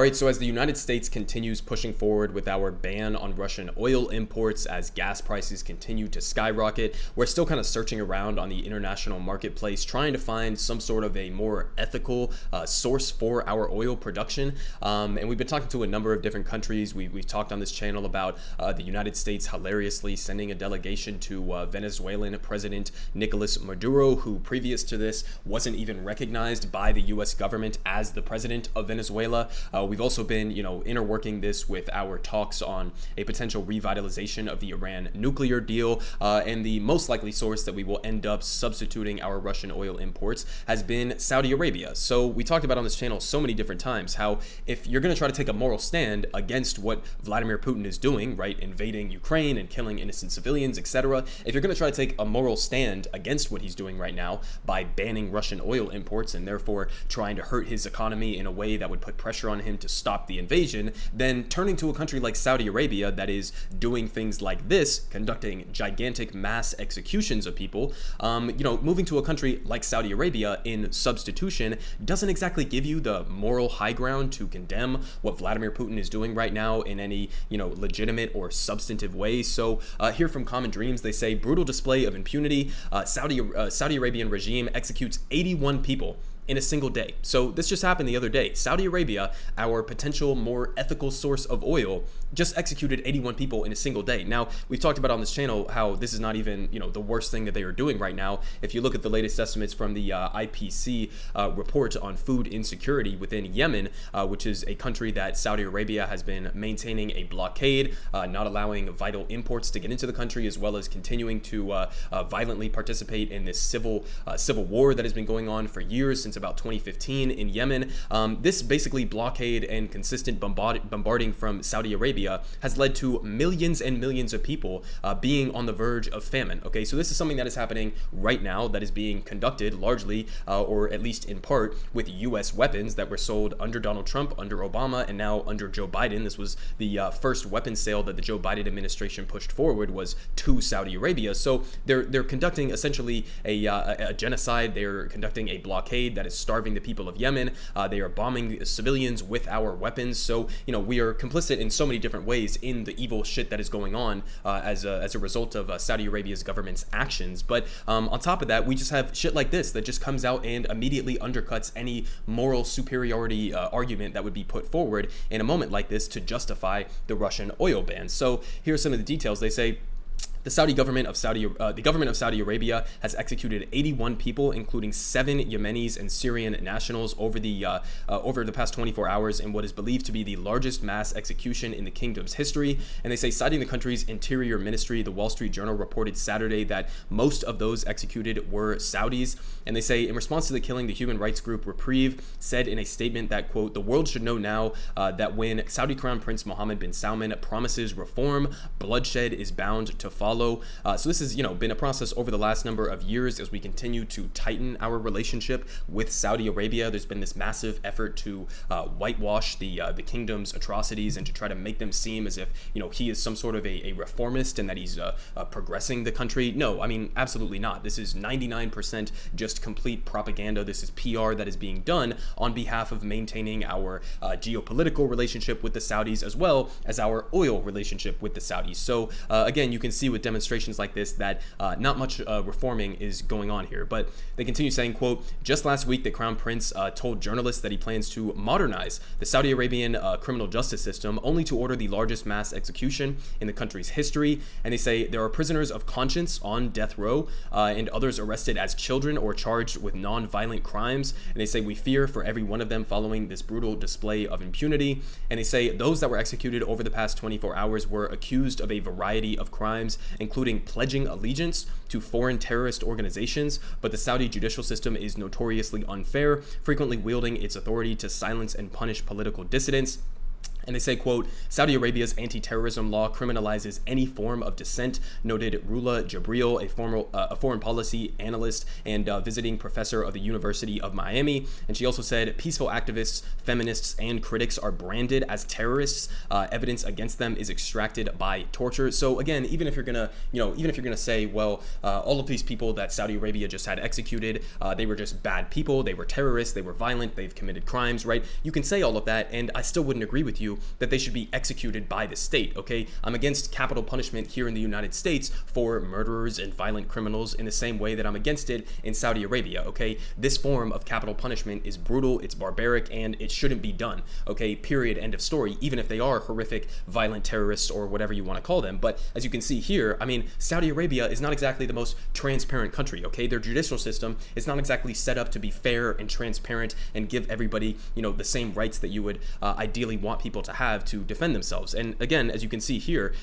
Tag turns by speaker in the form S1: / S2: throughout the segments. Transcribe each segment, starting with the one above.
S1: right, so as the United States continues pushing forward with our ban on Russian oil imports as gas prices continue to skyrocket, we're still kind of searching around on the international marketplace trying to find some sort of a more ethical source for our oil production. And we've been talking to a number of different countries. We've talked on this channel about the United States hilariously sending a delegation to Venezuelan President Nicolas Maduro, who previous to this wasn't even recognized by the U.S. government as the president of Venezuela. We've also been, interworking this with our talks on a potential revitalization of the Iran nuclear deal, and the most likely source that we will end up substituting our Russian oil imports has been Saudi Arabia. So we talked about on this channel so many different times how if you're going to try to take a moral stand against what Vladimir Putin is doing, right, invading Ukraine and killing innocent civilians, etc., if you're going to try to take a moral stand against what he's doing right now by banning Russian oil imports and therefore trying to hurt his economy in a way that would put pressure on him to stop the invasion, then turning to a country like Saudi Arabia that is doing things like this, conducting gigantic mass executions of people, moving to a country like Saudi Arabia in substitution doesn't exactly give you the moral high ground to condemn what Vladimir Putin is doing right now in any, legitimate or substantive way. So here from Common Dreams, they say brutal display of impunity. Saudi Arabian regime executes 81 people in a single day. So this just happened the other day. Saudi Arabia, our potential more ethical source of oil, just executed 81 people in a single day. Now, we've talked about on this channel how this is not even, the worst thing that they are doing right now. If you look at the latest estimates from the IPC report on food insecurity within Yemen, which is a country that Saudi Arabia has been maintaining a blockade, not allowing vital imports to get into the country, as well as continuing to violently participate in this civil war that has been going on for years, since about 2015 in Yemen. This basically blockade and consistent bombarding from Saudi Arabia has led to millions and millions of people being on the verge of famine. Okay, so this is something that is happening right now that is being conducted largely, or at least in part, with U.S. weapons that were sold under Donald Trump, under Obama, and now under Joe Biden. This was the first weapon sale that the Joe Biden administration pushed forward, was to Saudi Arabia. So they're conducting essentially a genocide. They're conducting a blockade that is starving the people of Yemen. They are bombing civilians with our weapons. So, we are complicit in so many different ways in the evil shit that is going on as a result of Saudi Arabia's government's actions. But on top of that, we just have shit like this that just comes out and immediately undercuts any moral superiority argument that would be put forward in a moment like this to justify the Russian oil ban. So here are some of the details. They say the government of Saudi Arabia has executed 81 people, including 7 Yemenis and Syrian nationals, over the past 24 hours in what is believed to be the largest mass execution in the kingdom's history. And they say, citing the country's interior ministry, the Wall Street Journal reported Saturday that most of those executed were Saudis. And they say, in response to the killing, the human rights group Reprieve said in a statement that, quote, "The world should know now that when Saudi Crown Prince Mohammed bin Salman promises reform, bloodshed is bound to follow." So this has, been a process over the last number of years as we continue to tighten our relationship with Saudi Arabia. There's been this massive effort to whitewash the kingdom's atrocities and to try to make them seem as if, he is some sort of a reformist and that he's progressing the country. No, I mean, absolutely not. This is 99% just complete propaganda. This is PR that is being done on behalf of maintaining our geopolitical relationship with the Saudis as well as our oil relationship with the Saudis. So again, you can see with demonstrations like this that not much reforming is going on here. But they continue saying, quote, "Just last week, the Crown Prince told journalists that he plans to modernize the Saudi Arabian criminal justice system, only to order the largest mass execution in the country's history." And they say there are prisoners of conscience on death row and others arrested as children or charged with non-violent crimes. And they say, "We fear for every one of them following this brutal display of impunity." And they say those that were executed over the past 24 hours were accused of a variety of crimes, including pledging allegiance to foreign terrorist organizations, but the Saudi judicial system is notoriously unfair, frequently wielding its authority to silence and punish political dissidents. And they say, quote, Saudi Arabia's anti-terrorism law criminalizes any form of dissent, noted Rula Jabril, a foreign policy analyst and visiting professor of the University of Miami. And she also said peaceful activists, feminists, and critics are branded as terrorists. Evidence against them is extracted by torture. So again, even if you're gonna say, well, all of these people that Saudi Arabia just had executed, they were just bad people, they were terrorists, they were violent, they've committed crimes, right? You can say all of that, and I still wouldn't agree with you that they should be executed by the state, okay? I'm against capital punishment here in the United States for murderers and violent criminals in the same way that I'm against it in Saudi Arabia, okay? This form of capital punishment is brutal, it's barbaric, and it shouldn't be done, okay? Period, end of story, even if they are horrific, violent terrorists or whatever you want to call them. But as you can see here, I mean, Saudi Arabia is not exactly the most transparent country, okay? Their judicial system is not exactly set up to be fair and transparent and give everybody, the same rights that you would ideally want people to have to defend themselves. And again, as you can see here,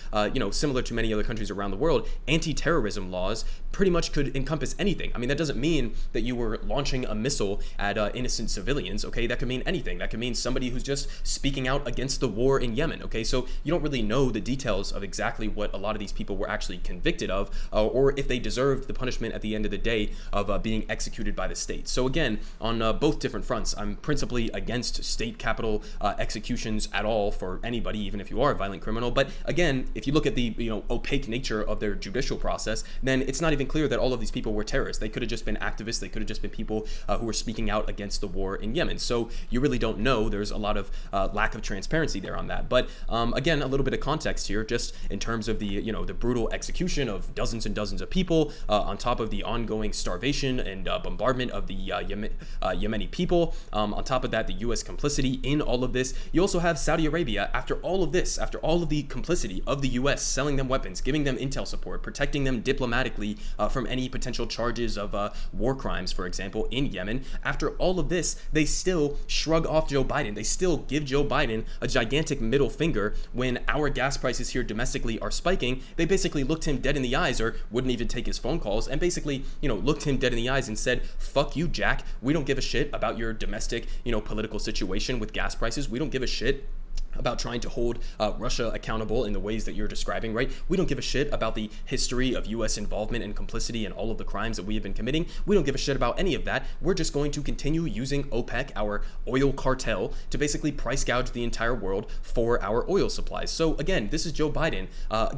S1: similar to many other countries around the world, anti-terrorism laws pretty much could encompass anything. I mean, that doesn't mean that you were launching a missile at innocent civilians, okay? That could mean anything. That could mean somebody who's just speaking out against the war in Yemen, okay? So you don't really know the details of exactly what a lot of these people were actually convicted of, or if they deserved the punishment at the end of the day of being executed by the state. So again, on both different fronts, I'm principally against state capital executions at all for anybody, even if you are a violent criminal. But again, if you look at the opaque nature of their judicial process, then it's not even clear that all of these people were terrorists. They could have just been activists. They could have just been people who were speaking out against the war in Yemen. So you really don't know. There's a lot of lack of transparency there on that. But again, a little bit of context here, just in terms of the the brutal execution of dozens and dozens of people, on top of the ongoing starvation and bombardment of the Yemeni people. On top of that, the U.S. complicity in all of this. You also have Saudi Arabia, after all of this, after all of the complicity of the U.S. selling them weapons, giving them intel support, protecting them diplomatically from any potential charges of war crimes, for example, in Yemen. After all of this, they still shrug off Joe Biden. They still give Joe Biden a gigantic middle finger when our gas prices here domestically are spiking. They basically looked him dead in the eyes, or wouldn't even take his phone calls, and basically, looked him dead in the eyes and said, fuck you, Jack. We don't give a shit about your domestic, political situation with gas prices. We don't give a shit about trying to hold Russia accountable in the ways that you're describing, right? We don't give a shit about the history of U.S. involvement and complicity and all of the crimes that we have been committing. We don't give a shit about any of that. We're just going to continue using OPEC, our oil cartel, to basically price gouge the entire world for our oil supplies. So again, this is Joe Biden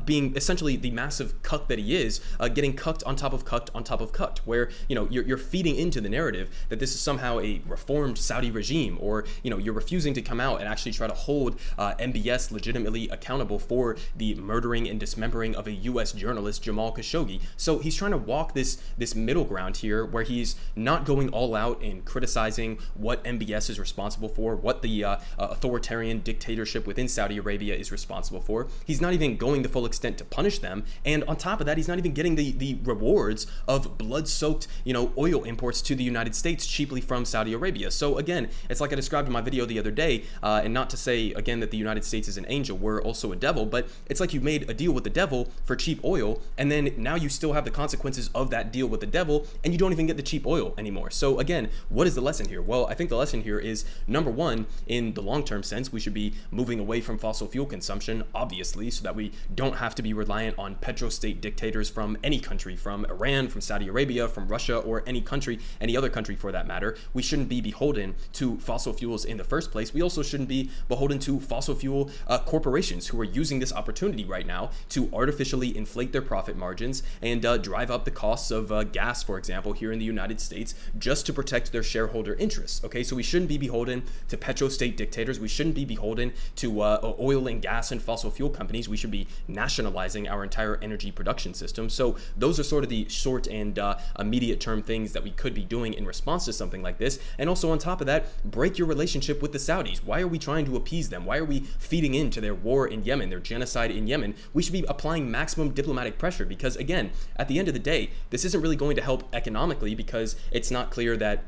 S1: being essentially the massive cuck that he is, getting cucked on top of cucked on top of cucked, where, you're feeding into the narrative that this is somehow a reformed Saudi regime, or, you're refusing to come out and actually try to hold MBS legitimately accountable for the murdering and dismembering of a U.S. journalist, Jamal Khashoggi. So he's trying to walk this middle ground here, where he's not going all out in criticizing what MBS is responsible for, what the authoritarian dictatorship within Saudi Arabia is responsible for. He's not even going the full extent to punish them, and on top of that, he's not even getting the rewards of blood-soaked, oil imports to the United States cheaply from Saudi Arabia. So again, it's like I described in my video the other day, and not to say again that the United States is an angel, we're also a devil, but it's like you made a deal with the devil for cheap oil, and then now you still have the consequences of that deal with the devil, and you don't even get the cheap oil anymore. So again, what is the lesson here? Well, I think the lesson here is, number one, in the long-term sense, we should be moving away from fossil fuel consumption, obviously, so that we don't have to be reliant on petrostate dictators from any country, from Iran, from Saudi Arabia, from Russia, or any country, any other country for that matter. We shouldn't be beholden to fossil fuels in the first place. We also shouldn't be beholden to fossil fuel corporations who are using this opportunity right now to artificially inflate their profit margins and drive up the costs of gas, for example, here in the United States, just to protect their shareholder interests. Okay, so we shouldn't be beholden to petrostate dictators. We shouldn't be beholden to oil and gas and fossil fuel companies. We should be nationalizing our entire energy production system. So those are sort of the short and immediate term things that we could be doing in response to something like this. And also on top of that, break your relationship with the Saudis. Why are we trying to appease them? Why are we feeding into their war in Yemen, their genocide in Yemen? We should be applying maximum diplomatic pressure, because again, at the end of the day, this isn't really going to help economically, because it's not clear that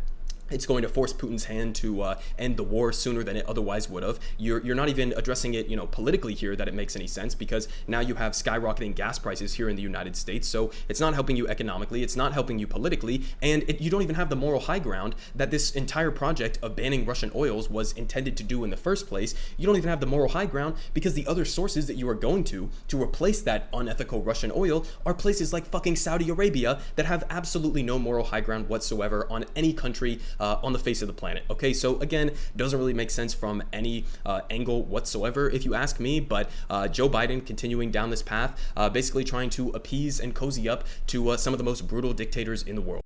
S1: it's going to force Putin's hand to end the war sooner than it otherwise would have. You're not even addressing it, politically here, that it makes any sense, because now you have skyrocketing gas prices here in the United States. So it's not helping you economically, it's not helping you politically, and you don't even have the moral high ground that this entire project of banning Russian oils was intended to do in the first place. You don't even have the moral high ground because the other sources that you are going to replace that unethical Russian oil are places like fucking Saudi Arabia that have absolutely no moral high ground whatsoever on any country on the face of the planet. Okay, so again, doesn't really make sense from any angle whatsoever, if you ask me. But Joe Biden continuing down this path, basically trying to appease and cozy up to some of the most brutal dictators in the world.